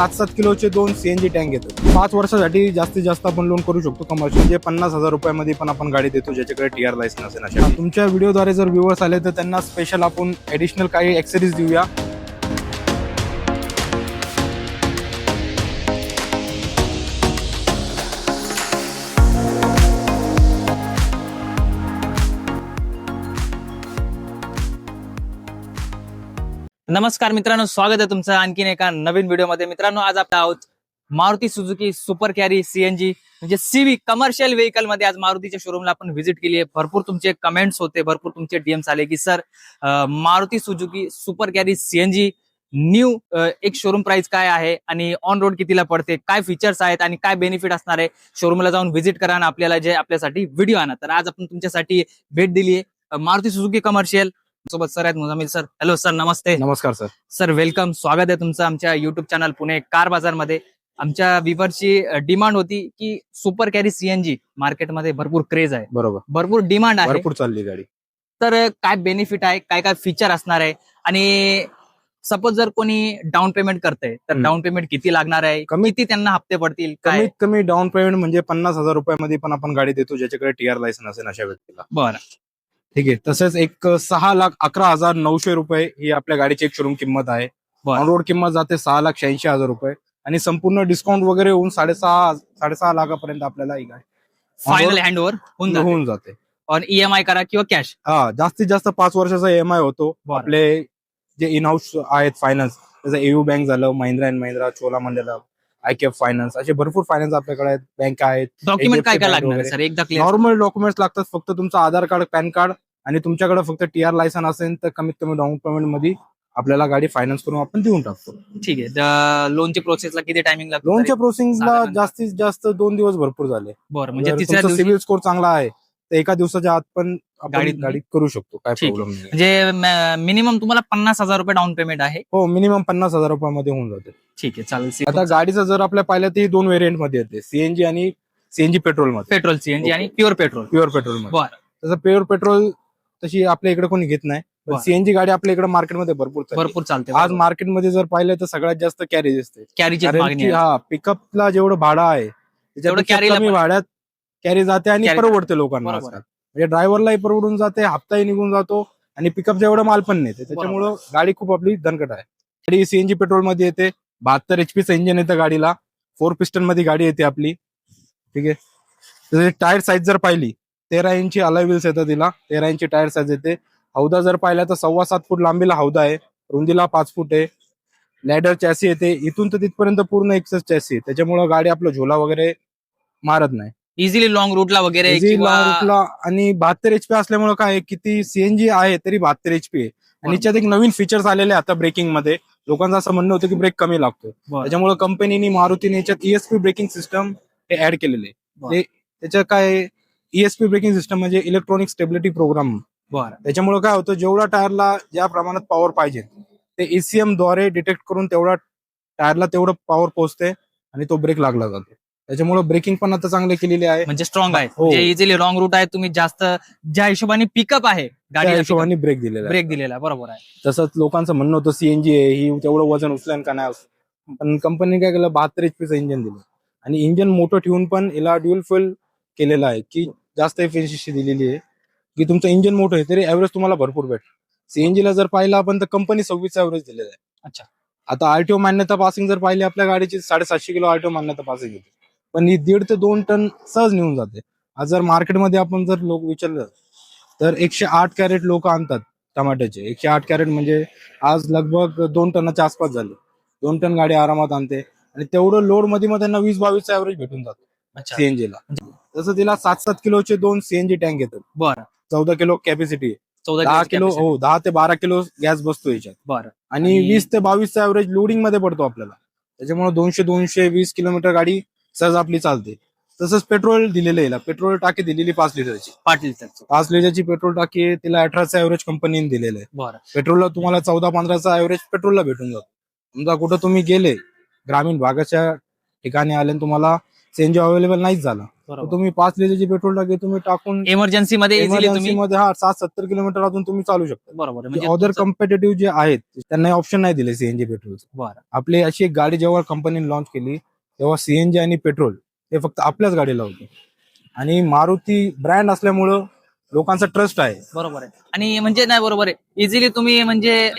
7-7 किलोचे 2 CNG tank येतात. 5 वर्षासाठी जास्तीत जास्त आपण लोन करू शकतो कमर्शियल, जे 50,000 रुपयामध्ये पण आपण गाडी देतो ज्याच्याकडे टीआर लायसन असेल अशा. तुमच्या व्हिडिओद्वारे जर व्ह्यूअर्स आले तर त्यांना स्पेशल आपण ऍडिशनल काही ऍक्सेसरीज देऊया. नमस्कार मित्रांनो, स्वागत आहे तुमचं आणखीन एका नवीन व्हिडिओमध्ये. मित्रांनो, आज आपण आहोत Maruti Suzuki super carry CNG म्हणजे सीव्ही कमर्शियल व्हेकल मध्ये. आज मारुतीच्या शोरूमला आपण व्हिजिट केली आहे. भरपूर तुमचे कमेंट्स होते, भरपूर तुमचे डीएम्स आले की sir Maruti Suzuki super carry CNG new एक शोरूम प्राइस काय आहे आणि ऑन रोड कितीला पडते, काय फीचर्स आहेत आणि काय बेनिफिट असणार आहे. शोरूमला जाऊन व्हिजिट करा आणि आपल्याला जे आपल्यासाठी व्हिडिओ आणा. तर आज आपण तुमच्यासाठी भेट दिली आहे मारुती सुझुकी कमर्शियल. सोबत सर आहेत मुजामिल सर. हॅलो सर, नमस्ते. नमस्कार सर. सर वेलकम, स्वागत आहे तुमचं आमच्या युट्यूब चॅनल पुणे कार बाजार मध्ये. आमच्या व्ह्यूअरची डिमांड होती की सुपर कॅरी सीएनजी मार्केटमध्ये भरपूर क्रेज आहे, बरोबर, भरपूर डिमांड आहे, भरपूर चालली गाडी. तर काय बेनिफिट आहे, काय काय फीचर असणार आहे आणि सपोज जर कोणी डाऊन पेमेंट करतंय तर डाऊन पेमेंट किती लागणार आहे, किती त्यांना हप्ते पडतील, कमीत कमी डाऊन पेमेंट म्हणजे 50,000 रुपयामध्ये पण आपण गाडी देतो ज्याच्याकडे टीआर लायसन असेल अशा व्यक्तीला. बरं, ठीक आहे. तसेच एक 6,11,900 रुपये ही आपल्या गाडीची एक शोरूम किंमत आहे. ऑन रोड किंमत जाते 6,86,000 रुपये आणि संपूर्ण डिस्काउंट वगैरे होऊन 6.5 लाखापर्यंत आपल्याला ही गाडी फायनल हँड ओव्हर होऊन जाते. और ईएमआय करा किंवा कॅश. जास्तीत जास्त 5 वर्षाचा ईएमआय होतो. आपले जे इन हाऊस आहेत फायनान्स, जसं एयू बँक झालं, Mahindra and Mahindra, Cholamandalam, IKF finance, असे भरपूर फायनान्स आपल्याकडे आहेत, बँक आहेत. डॉक्युमेंट काय काय लागणार आहे सर, एकदा क्लिअर. नॉर्मल डॉक्युमेंट्स लागतात, फक्त तुमचं आधार कार्ड, पॅन कार्ड आणि तुमच्याकडे फक्त टीआर लायसन असेल तर कमीत कमी डाऊन पेमेंट मध्ये आपल्याला गाडी फायनान्स करून आपण देऊन टाकतो. ठीक आहे. लोनची प्रोसेसला किती टायमिंग लागतो? लोनच्या प्रोसेसिंगला जास्तीत जास्त 2 दिवस भरपूर झाले. बरं, म्हणजे तिसऱ्या दिवशी सिव्हिल स्कोर चांगला आहे तर एका दिवसाच्या आत पण आपण गाडी करू शकतो, काय प्रॉब्लेम नाही. म्हणजे मिनिमम तुम्हाला 50,000 रुपये डाऊन पेमेंट आहे. हो, मिनिमम 50,000 रुपयामध्ये होऊन जाते. ठीक आहे, चालेल. आता गाडीचं जर आपल्या पाहिलं तर 2 व्हेरियंट मध्ये येते, सीएनजी आणि सीएनजी पेट्रोल मध्ये. पेट्रोल सीएनजी आणि प्युअर पेट्रोल. प्युअर पेट्रोल मध्ये. बरं, तसं प्युअर पेट्रोल तशी आपल्या इकडे कोणी घेत नाही, पण सीएनजी गाडी आपल्या इकडे मार्केटमध्ये भरपूर चालते. आज मार्केटमध्ये जर पाहिलं तर सगळ्यात जास्त कॅरी दिसते. कॅरीची मागणी आहे. हा, पिकअपला जेवढं भाडं आहे त्याच्यापेक्षा कमी भाड्यात कॅरी जाते आणि परवडते लोकांना. म्हणजे ड्रायव्हरलाही परवडून जाते, हप्ताही निघून जातो आणि पिकअपचा एवढा माल पण नेते. त्याच्यामुळं गाडी खूप आपली दणकट आहे. गाडी सीएनजी पेट्रोल मध्ये येते, 72 HP इंजिन येतं गाडीला, 4 पिस्टन मध्ये गाडी येते आपली. ठीक आहे. तसे टायर साईज जर पाहिली 13 इंची अलॉय व्हील्स येतात तिला, 13 इंची टायर साईज येते. हौदा जर पाहिला तर 7.25 फूट लांबीला हौदा आहे, रुंदीला 5 फूट आहे. लॅडर चॅसी येते, इथून तर तिथपर्यंत पूर्ण एक्सेस चॅसी आहे. त्याच्यामुळे गाडी आपलं झोला वगैरे मारत नाही, इझिली लॉंग रूटला वगैरे. आणि 72 HP असल्यामुळे काय, किती सीएनजी आहे तरी 72 HP आहे. आणि याच्यात एक नवीन फीचर्स आलेले आता ब्रेकिंग मध्ये. लोकांचं असं म्हणणं होतं की ब्रेक कमी लागतो, त्याच्यामुळे कंपनीने मारुतीने याच्यात ईएसपी ब्रेकिंग सिस्टम हे ऍड केलेले आहे. त्याच्यात काय, ईएसपी ब्रेकिंग सिस्टम म्हणजे इलेक्ट्रॉनिक स्टेबिलिटी प्रोग्राम. त्याच्यामुळे काय होतं, जेवढा टायरला ज्या प्रमाणात पॉवर पाहिजे ते ईसीएम द्वारे डिटेक्ट करून तेवढा टायरला तेवढं पॉवर पोहोचते आणि तो ब्रेक लागला जातो. त्याच्यामुळे ब्रेकिंग पण आता चांगले केलेली आहे, म्हणजे स्ट्रॉंग आहे, इझिली लॉंग रूट आहे. तुम्ही जास्त ज्या हिशोबाने पिकअप आहे गाडी हिशोबाने ब्रेक दिलेला बरोबर आहे. तसंच लोकांचं म्हणणं होतं सीएनजी आहे ही तेवढं वजन उचलेन का नाही, पण कंपनीने काय केलं, 72 HP इंजिन दिलं आणि इंजिन मोठं ठेवून पण याला ड्युअल फ्युएल केलेलं आहे की जास्त एफिशियन्सी दिलेली आहे की तुमचं इंजिन मोठं आहे तरी ऍव्हरेज तुम्हाला भरपूर भेटेल. सीएनजीला जर पाहिलं आपण तर कंपनी 26 ऍव्हरेज दिलेलं आहे. अच्छा. आता आरटीओ मान्यता पासिंग जर पाहिली आपल्या गाडीची 750 किलो आरटीओ मान्यता पासिंग येते, पण ही 1.5 ते 2 टन सहज नेऊन जाते. आज जर मार्केटमध्ये आपण जर लोक विचारलं तर 108 कॅरेट लोक आणतात टमाट्याचे. 108 कॅरेट म्हणजे आज लगभग 2 टनाच्या आसपास झाले. 2 टन गाडी आरामात आणते आणि तेवढं लोड मध्ये मग त्यांना 20-22 ऍव्हरेज भेटून जातो सीएनजी ला. तसं तिला 7-7 किलोचे 2 सीएनजी टँक येतात. बरं, 14 किलो कॅपॅसिटी आहे. 10 किलो 10 ते 12 किलो गॅस बसतो याच्यात. बरं, आणि 20 ते 22 ऍव्हरेज लोडिंग मध्ये पडतो आपल्याला. त्याच्यामुळे 200-220 किलोमीटर गाडी सहज आपली चालते. तसंच पेट्रोल दिलेलं आहे, पेट्रोल टाकी दिलेली 5 लिटरची. 5 लिटरची पेट्रोल टाकी आहे, तिला 18चा ऍव्हरेज कंपनीने दिलेलं आहे. पेट्रोलला तुम्हाला 14-15चा ऍव्हरेज पेट्रोलला भेटून जातो. समजा कुठं तुम्ही गेले ग्रामीण भागाच्या ठिकाणी आले तुम्हाला सीएनजी अवेलेबल नाहीच झाला तर तुम्ही 5 लिटरची पेट्रोल टाकी तुम्ही टाकून इमर्जन्सी मध्ये easily emergency तुम्ही मध्ये 60-70 किलोमीटर अजून तुम्ही चालू शकता. बरोबर आहे. म्हणजे म्हणजे अदर तुमचं- कम्पिटेटिव्ह जे आहेत त्यांना ऑप्शन नाही दिले सीएनजी पेट्रोलचं. बरं आपली अशी एक गाडी जेव्हा कंपनीने लॉन्च केली तेव्हा सीएनजी आणि पेट्रोल हे फक्त आपल्याच गाडीला होते आणि मारुती ब्रँड असल्यामुळं लोकांचा ट्रस्ट आहे. बरोबर आहे. आणि म्हणजे नाही बरोबर आहे, इझिली तुम्ही म्हणजे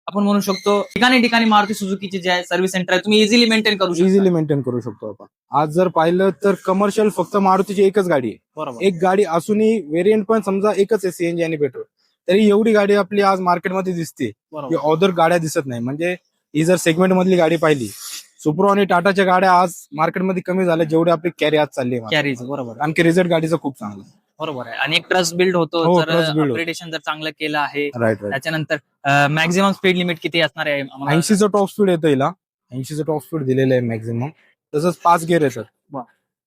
आपण म्हणू शकतो ठिकाणी ठिकाणी मारुती सुझुकीचे जे आहे सर्व्हिस सेंटर आहे तुम्ही इझिली मेंटेन करू शकता. इझिली मेंटेन करू शकतो आपण. आज जर पाहिलं तर कमर्शियल फक्त मारुतीची एकच गाडी आहे. बरोबर एक गाडी असूनही व्हेरियंट पण समजा एकच आहे सीएनजी आणि पेट्रोल, तरी एवढी गाडी आपली आज मार्केटमध्ये दिसते बरोबर की अदर गाड्या दिसत नाही. म्हणजे ही जर सेगमेंट मधली गाडी पाहिली, सुप्रो आणि टाटाच्या गाड्या आज मार्केटमध्ये कमी झाल्या जेवढी आपली कॅरी आज चालली आहे. कॅरीज बरोबर आहे. आणखी रिझल्ट गाडीचा खूप चांगला आहे. बरोबर आहे. आणि एक ट्रस्ट बिल्ड होतो हो, जर trust build होतो. अपग्रेडेशन जर चांगलं केलं आहे. Right right. त्याच्यानंतर मॅक्झिमम स्पीड लिमिट किती असणार आहे आम्हाला? 80चं टॉप स्पीड येतं हिला. 80चं टॉप स्पीड दिलेलं आहे मॅक्झिमम. तसंच 5 गिअर आहे सर. वा.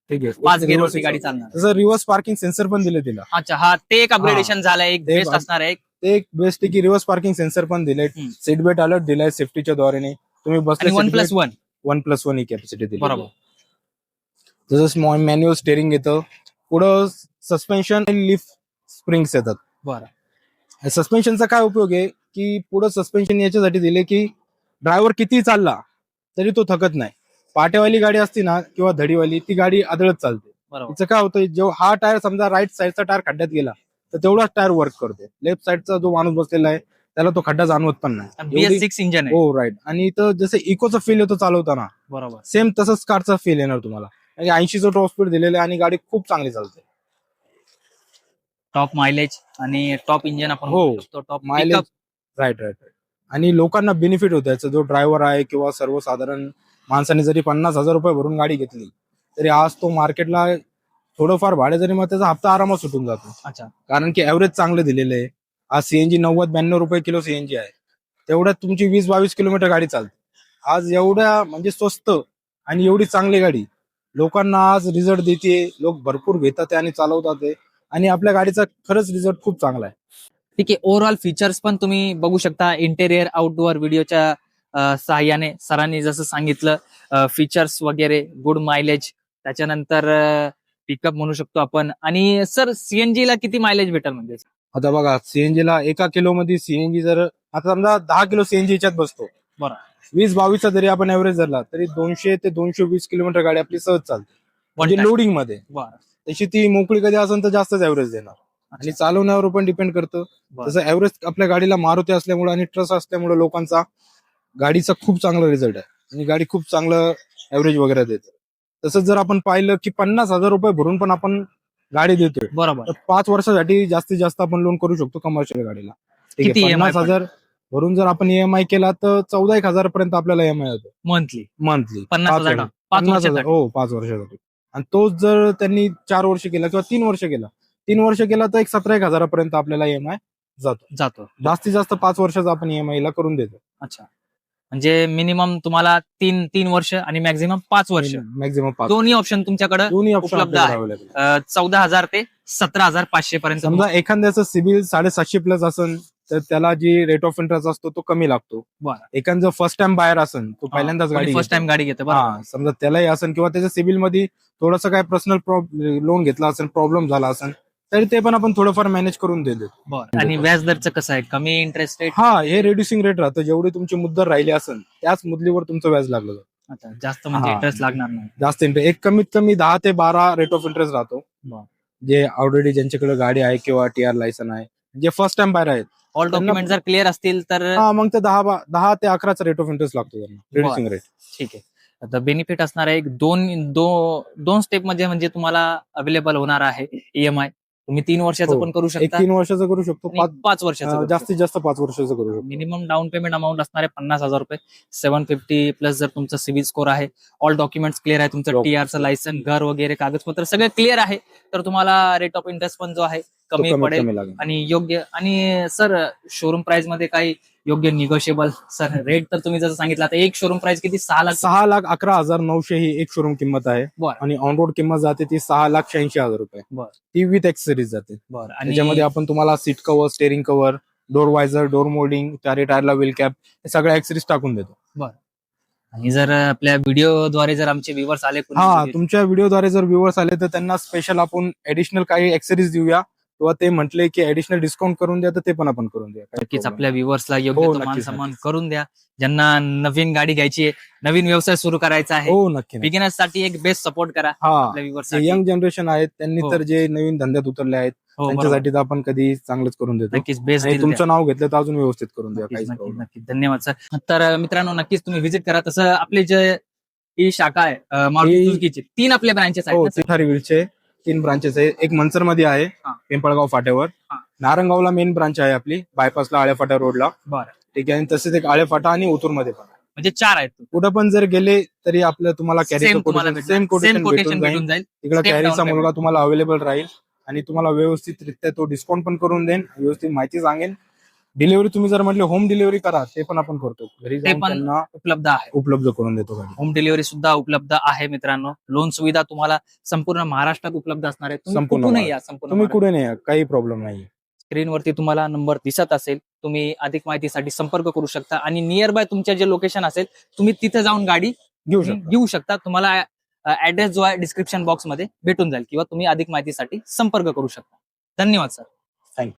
ठीक आहे. 5 गिअरवरची गाडी चालणार. तसं रिव्हर्स पार्किंग सेन्सर पण दिले तिला. अच्छा हा ते एक अपग्रेडेशन झालं एक ते बेस्ट असणार आहे. ते एक बेस्ट आहे की रिव्हर्स पार्किंग सेन्सर पण दिले, सीट बेल्ट अलर्ट दिलाय सेफ्टीच्या द्वारे. तुम्ही बसले आणि 1+1 1+1 ही कॅपॅसिटी दिली. बरोबर. तसंच मॅन्युअल स्टेअरिंग येतं. पुढं सस्पेन्शन आणि लिफ्ट स्प्रिंग्स येतात. बरं सस्पेन्शनचा काय उपयोग आहे की पुढं सस्पेन्शन याच्यासाठी दिले की ड्रायव्हर किती चालला तरी तो थकत नाही. पाट्यावाली गाडी असती ना किंवा धडीवाली ती गाडी आदळत चालते. बरोबर तिचं काय होतं जेव्हा हा टायर समजा राईट साईडचा टायर खड्ड्यात गेला तर तेवढाच टायर वर्क करते. लेफ्ट साईडचा जो माणूस बसलेला आहे त्याला तो खड्डा जाणवत पण नाही. BS6 इंजन आहे. हो राईट. आणि इथं जसं इकोचा फील येतो चालवताना बरोबर सेम तसंच कारचा फील येणार तुम्हाला. आणि 80चं टॉप स्पीड दिलेलं आहे आणि गाडी खूप चांगली चालते. टॉप मायलेज आणि टॉप इंजन आपण हो. म्हणू शकतो. Top mileage right right. आणि लोकांना बेनिफिट होतं याचा. जो ड्रायव्हर आहे किंवा सर्वसाधारण माणसाने जरी 50,000 रुपये भरून गाडी घेतली तरी आज तो मार्केटला थोडंफार भाडे जरी मग त्याचा हप्ता आरामात सुटून जातो. अच्छा कारण की ऍव्हरेज चांगलं दिलेलं आहे. आज सीएनजी 90-92 रुपये किलो सीएनजी आहे. तेवढ्यात तुमची 20-22 किलोमीटर गाडी चालते. आज एवढ्या म्हणजे स्वस्त आणि एवढी चांगली गाडी लोकांना आज रिझल्ट देते. लोक भरपूर घेतात आणि चालवतात आहे. आणि आपल्या गाडीचा खरंच रिझल्ट खूप चांगला आहे. ठीक आहे. ओव्हरऑल फीचर्स पण तुम्ही बघू शकता इंटेरियर आउटडोअर व्हिडिओच्या सहाय्याने. सरांनी जसं सांगितलं फीचर्स वगैरे, गुड मायलेज, त्याच्यानंतर पिकअप म्हणू शकतो आपण. आणि सर सीएनजी ला किती मायलेज भेटेल म्हणजे? आता बघा सीएनजी ला 1 किलो मध्ये सीएनजी जर आता समजा 10 किलो सीएनजी याच्यात बसतो, बरं 20-22 जरी आपण ऍव्हरेज धरला तरी 200 ते 220 किलोमीटर गाडी आपली सहज चालते. म्हणजे time. लोडिंग मध्ये. बरं तशी ती मोकळी कधी असेल तर जास्तच ऍव्हरेज देणार. आणि चालवण्यावर पण डिपेंड करतं. बरं. तसं ऍव्हरेज आपल्या गाडीला मारुती असल्यामुळे आणि ट्रस्ट असल्यामुळे लोकांचा गाडीचा खूप चांगला रिझल्ट आहे आणि गाडी खूप चांगलं ऍव्हरेज वगैरे देते. तसंच जर आपण पाहिलं की 50,000 रुपये भरून पण आपण गाडी देतोय बरोबर. तर 5 वर्षासाठी जास्तीत जास्त आपण लोन करू शकतो कमर्शियल गाडीला. ठीक किती आहे. EMI 50,000 भरून जर आपण ईएमआय केला तर 14,000 पर्यंत आपल्याला ईएमआय होतो मंथली मंथली. 50,000 50,000 हो 5 वर्षासाठी. आणि तोच जर त्यांनी 4 वर्ष केला किंवा 3 वर्ष केला 3 वर्ष केला तर एक 17,000 पर्यंत आपल्याला ईएमआय जातो. जास्तीत जास्त 5 वर्षाचा आपण ईएमआय ला करून देतो. अच्छा म्हणजे मिनिमम तुम्हाला 3 वर्ष आणि मॅक्झिमम 5 वर्ष मॅक्झिमम 5. दोन्ही ऑप्शन तुमच्याकडे दोन्ही ऑप्शन उपलब्ध आहे. अवेलेबल. 14,000 ते 17,500 पर्यंत. समजा एखाद्याचं सिबिल 750 प्लस असेल तर त्याला जी रेट ऑफ इंटरेस्ट असतो तो कमी लागतो. बरं. एखादं फर्स्ट टाइम बायर असेल तो पहिल्यांदाच गाडी फर्स्ट टाइम गाडी घेतो. बरं समजा त्यालाही असेल किंवा त्याच्या सिबिल मध्ये थोडंसं काय पर्सनल लोन घेतला असेल, प्रॉब्लेम झाला असेल तरी ते पण आपण थोडंफार मॅनेज करून देतो. बरं. आणि व्याजदरचं कसं आहे? कमी इंटरेस्ट रेट? हा हे रिड्युसिंग रेट राहतं. जेवढी तुमची मुद्दल राहिली असेल त्याच मुदलीवर तुमचं व्याज लागलं जातं. अच्छा जास्त म्हणजे हा. इंटरेस्ट लागणार नाही. जास्त इंटरेस्ट एक कमीत कमी 10 ते 12 रेट ऑफ इंटरेस्ट राहतो. बरं. जे ऑलरेडी ज्यांच्याकडे गाडी आहे किंवा टीआर लायसन आहे, जे फर्स्ट टाइम बायर आहेत ऑल डॉक्युमेंट जर क्लिअर असतील तर मग ते 10 ते 11चा रेट ऑफ इंटरेस्ट लागतो त्यांना रिड्युसिंग रेट. ठीक आहे. आता बेनिफिट असणार आहे दोन स्टेप म्हणजे तुम्हाला अवेलेबल होणार आहे ईएमआय. तुम्ही 3 वर्षाचं हो. पण करू एक शकता 3 वर्षाचं करू शकतो, 5 वर्षाचं. जास्तीत जास्त 5 वर्षाचं करू शकतो. मिनिमम डाऊन पेमेंट अमाऊंट असणार आहे 50,000 रुपये. 750 प्लस जर तुमचं सिव्हिल स्कोर आहे, ऑल डॉक्युमेंट्स क्लिअर आहे, तुमचं टीआरचं लायसन, घर वगैरे कागदपत्र सगळे क्लिअर आहे तर तुम्हाला रेट ऑफ इंटरेस्ट पण जो आहे तो कमी कमीत पडेल. कमी लागेल. आणि योग्य. आणि सर शोरूम प्राइस मध्ये काही योग्य निगोशिएबल? सर रेट तर तुम्ही जसं सांगितलं आता एक शोरूम प्राइस किती? 6,11,900 ही एक शोरूम किंमत आहे. बरं. आणि ऑन रोड किंमत जाते ती 6,86,000 रुपये. बरं. ती विथ एक्सेसरीज जाते. बरं. आणि त्याच्यामध्ये आपण तुम्हाला seat cover, steering cover, door visor, door moulding, चारी टायरला व्हील कॅप हे सगळ्या एक्सेसरीज टाकून देतो. बरं. आणि जर आपल्या व्हिडिओद्वारे जर आमचे व्ह्युअर्स आले कोणी हा, visit- तुमच्या व्हिडिओद्वारे जर व्ह्युअर्स आले तर त्यांना स्पेशल आपण ऍडिशनल काही एक्सेसरीज देऊया, किंवा ते म्हटले की ऍडिशनल डिस्काउंट करून द्या तर ते पण आपण करून द्या. काही नक्कीच problem आपल्या नाही. व्ह्युअर्सला योग्य हो, तो मान नक्कीच, सन्मान नक्कीच. करून द्या. ज्यांना नवीन गाडी घ्यायची आहे, नवीन व्यवसाय सुरू करायचा आहे, हो, नक्की नक्की. बिगिनर्स साठी एक बेस्ट सपोर्ट करा हा, आपल्या व्ह्युअर्स जे साठी. यंग जनरेशन आहेत त्यांनी हो. तर जे नवीन धंद्यात उतरले आहेत हो, बरोबर. त्यांच्यासाठी तर आपण कधी चांगलंच करून देतो. नक्कीच बेस्ट आणि डील तुमचं नाव घेतलं तर अजून व्यवस्थित करून द्या, नक्कीच काहीच नक्कीच प्रॉब्लेम. नक्कीच धन्यवाद सर. तर मित्रांनो नक्कीच तुम्ही व्हिजिट करा. तसं आपली जे ही शाखा आहे मारुती ही- सुझुकीची 3 आपल्या ब्रांचेस आहेत हो, ना sir? तिथारी व्हीलचे 3 ब्रांचेस आहे. एक मनसर मध्ये आहे, हा. पिंपळगाव फाट्यावर. हा. नारंगावला मेन ब्रांच आहे आपली, बायपासला आळेफाटा रोडला. बरं, ठीक आहे. आणि तसेच एक आळेफाटा आणि ओतूर मध्ये पण आहे. म्हणजे 4 आहेत. कुठं पण जर गेले तरी आपलं तुम्हाला सेम कॅरीचं तुम्हाला सेम सेम कोटेशन कोटेशन भेटून जाईल. भेटून जाईल. तिकडे Step कॅरीचा down मुलगा payment. तुम्हाला अवेलेबल राहील आणि तुम्हाला व्यवस्थितरित्या तो डिस्काउंट पण करून देईन, व्यवस्थित माहिती सांगेन. डिलिव्हरी तुम्ही जर म्हटले होम डिलिव्हरी करा, ते पण आपण करतो. घरी ते जाऊन पण त्यांना उपलब्ध आहे. उपलब्ध करून देतो गाडी. होम डिलिव्हरी सुद्धा उपलब्ध आहे मित्रांनो. लोन सुविधा तुम्हाला संपूर्ण महाराष्ट्रात उपलब्ध असणार आहे. तुम्ही संपूर्ण कुठूनही महाराष्ट्र. या संपूर्ण तुम्ही महाराष्ट्रात. कुठे नाही, काही प्रॉब्लेम नाही. स्क्रीनवरती तुम्हाला नंबर दिसत असेल, तुम्ही अधिक माहितीसाठी संपर्क करू शकता आणि नियर बाय तुमच्या जे लोकेशन असेल तुम्ही तिथे जाऊन गाडी घेऊ शकता. तुम्हाला ऍड्रेस जो आहे डिस्क्रिप्शन बॉक्स मध्ये भेटून जाईल किंवा तुम्ही अधिक माहितीसाठी संपर्क करू शकता. धन्यवाद सर.